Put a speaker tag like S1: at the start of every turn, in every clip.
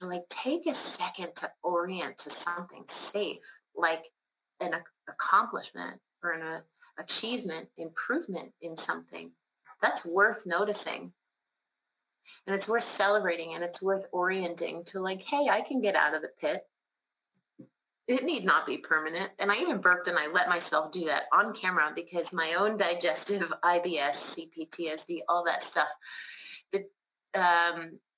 S1: And like take a second to orient to something safe, like an accomplishment or an achievement, improvement in something. That's worth noticing. And it's worth celebrating, and it's worth orienting to like, hey, I can get out of the pit. It need not be permanent. And I even burped and I let myself do that on camera because my own digestive IBS, CPTSD, all that stuff.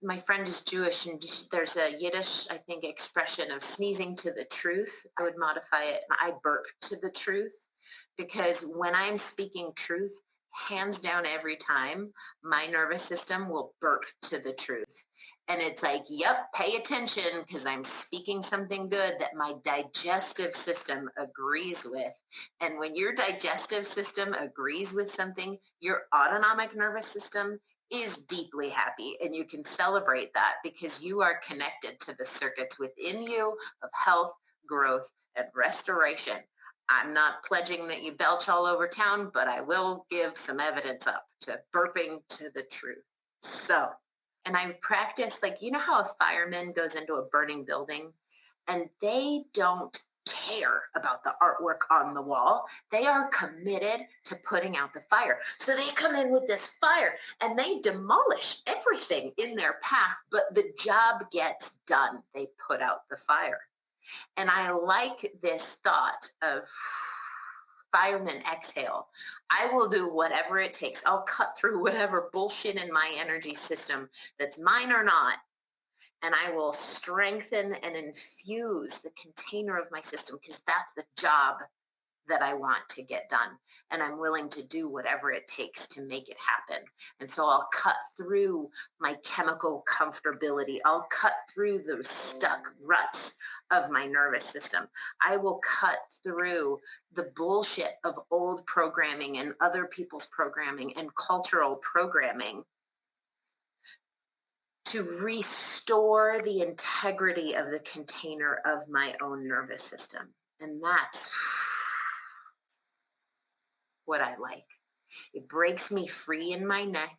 S1: My friend is Jewish, and there's a Yiddish, I think, expression of sneezing to the truth. I would modify it. I burp to the truth because when I'm speaking truth, hands down every time, my nervous system will burp to the truth. And it's like, yep, pay attention because I'm speaking something good that my digestive system agrees with. And when your digestive system agrees with something, your autonomic nervous system is deeply happy, and you can celebrate that because you are connected to the circuits within you of health, growth, and restoration. I'm not pledging that you belch all over town, but I will give some evidence up to burping to the truth. So, and I practice, like, you know how a fireman goes into a burning building and they don't care about the artwork on the wall. They are committed to putting out the fire. So they come in with this fire and they demolish everything in their path, but the job gets done. They put out the fire. And I like this thought of fireman exhale. I will do whatever it takes. I'll cut through whatever bullshit in my energy system that's mine or not. And I will strengthen and infuse the container of my system because that's the job that I want to get done. And I'm willing to do whatever it takes to make it happen. And so I'll cut through my chemical comfortability. I'll cut through the stuck ruts of my nervous system. I will cut through the bullshit of old programming and other people's programming and cultural programming to restore the integrity of the container of my own nervous system. And that's what I like. It breaks me free in my neck.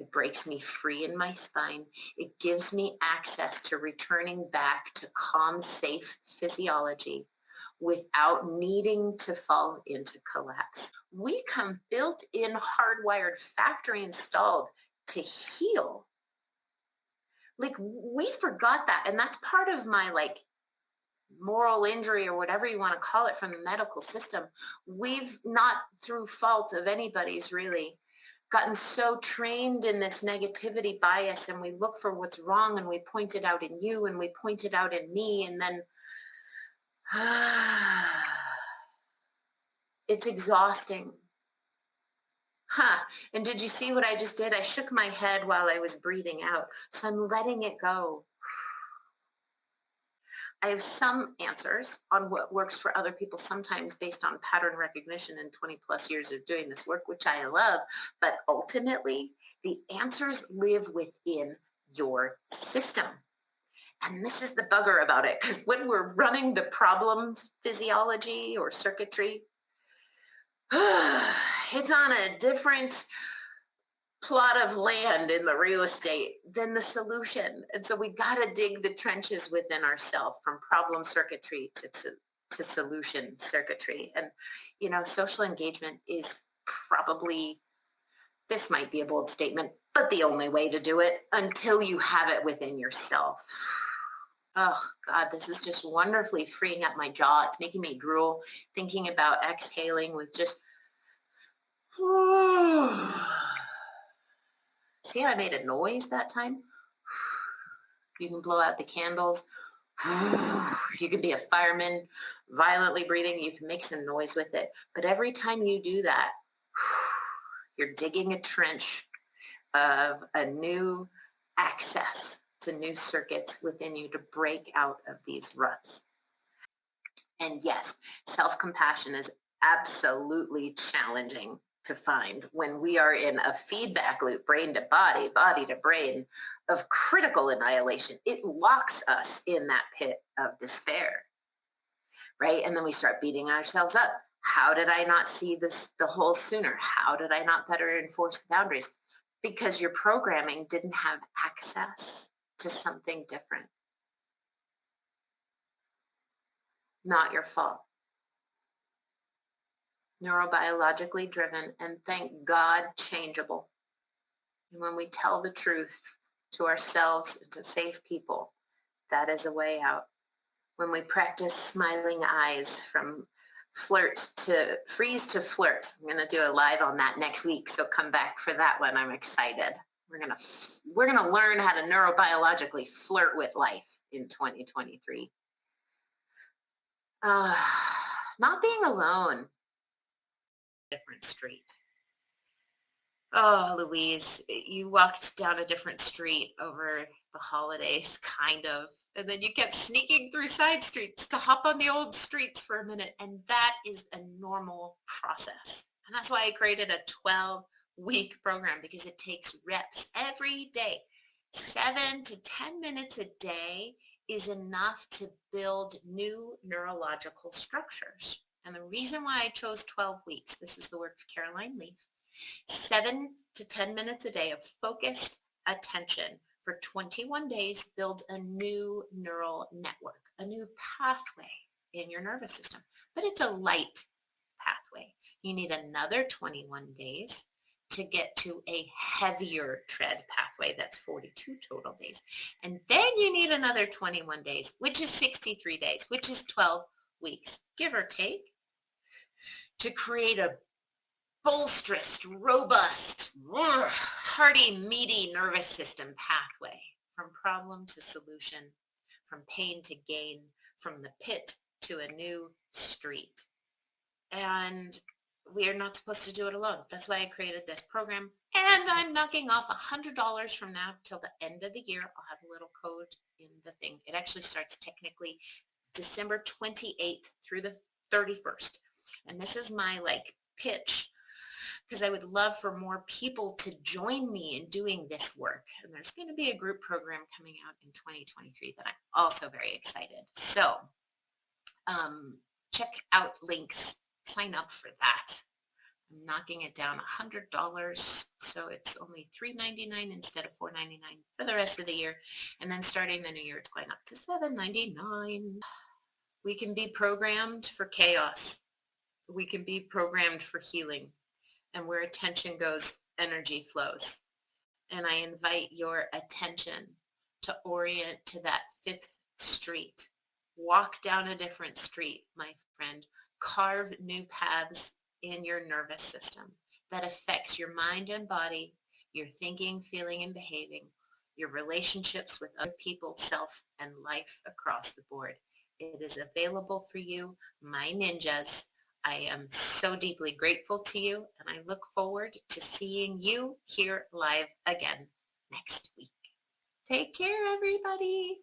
S1: It breaks me free in my spine. It gives me access to returning back to calm, safe physiology without needing to fall into collapse. We come built in, hardwired, factory installed to heal. Like, we forgot that. And that's part of my like moral injury or whatever you want to call it from the medical system. We've not, through fault of anybody's really, gotten so trained in this negativity bias, and we look for what's wrong and we point it out in you and we point it out in me, and then it's exhausting. And did you see what I just did? I shook my head while I was breathing out. So I'm letting it go. I have some answers on what works for other people, sometimes based on pattern recognition and 20 plus years of doing this work, which I love. But ultimately, the answers live within your system. And this is the bugger about it, because when we're running the problem physiology or circuitry, it's on a different plot of land in the real estate than the solution. And so we got to dig the trenches within ourselves, from problem circuitry to solution circuitry. And, you know, social engagement is probably, this might be a bold statement, but the only way to do it until you have it within yourself. Oh, God, this is just wonderfully freeing up my jaw. It's making me drool, thinking about exhaling with just, see how I made a noise that time? You can blow out the candles. You can be a fireman, violently breathing. You can make some noise with it. But every time you do that, you're digging a trench of a new access to new circuits within you to break out of these ruts. And yes, self-compassion is absolutely challenging to find when we are in a feedback loop, brain to body, body to brain, of critical annihilation. It locks us in that pit of despair, right? And then we start beating ourselves up. How did I not see this the whole sooner? How did I not better enforce the boundaries? Because your programming didn't have access to something different. Not your fault. Neurobiologically driven, and thank God, changeable. And when we tell the truth to ourselves and to safe people, that is a way out. When we practice smiling eyes from freeze to flirt. I'm going to do a live on that next week, so come back for that one. I'm excited. We're going to learn how to neurobiologically flirt with life in 2023. Not being alone. Different street. Oh, Louise, you walked down a different street over the holidays, kind of. And then you kept sneaking through side streets to hop on the old streets for a minute. And that is a normal process. And that's why I created a 12-week program, because it takes reps every day. 7 to 10 minutes a day is enough to build new neurological structures. And the reason why I chose 12 weeks, this is the work of Caroline Leaf, 7 to 10 minutes a day of focused attention for 21 days builds a new neural network, a new pathway in your nervous system. But it's a light pathway. You need another 21 days to get to a heavier tread pathway. That's 42 total days. And then you need another 21 days, which is 63 days, which is 12 weeks, give or take, to create a bolsterous, robust, hearty, meaty nervous system pathway from problem to solution, from pain to gain, from the pit to a new street. And we are not supposed to do it alone. That's why I created this program. And I'm knocking off $100 from now till the end of the year. I'll have a little code in the thing. It actually starts technically December 28th through the 31st. And this is my pitch, because I would love for more people to join me in doing this work. And there's going to be a group program coming out in 2023 that I'm also very excited. So check out links, sign up for that. I'm knocking it down $100, so it's only $3.99 instead of $4.99 for the rest of the year. And then starting the new year, it's going up to $7.99. We can be programmed for chaos. We can be programmed for healing. And where attention goes, energy flows. And I invite your attention to orient to that 5th street. Walk down a different street, my friend. Carve new paths in your nervous system that affects your mind and body, your thinking, feeling, and behaving, your relationships with other people, self, and life across the board. It is available for you, my ninjas. I am so deeply grateful to you, and I look forward to seeing you here live again next week. Take care, everybody.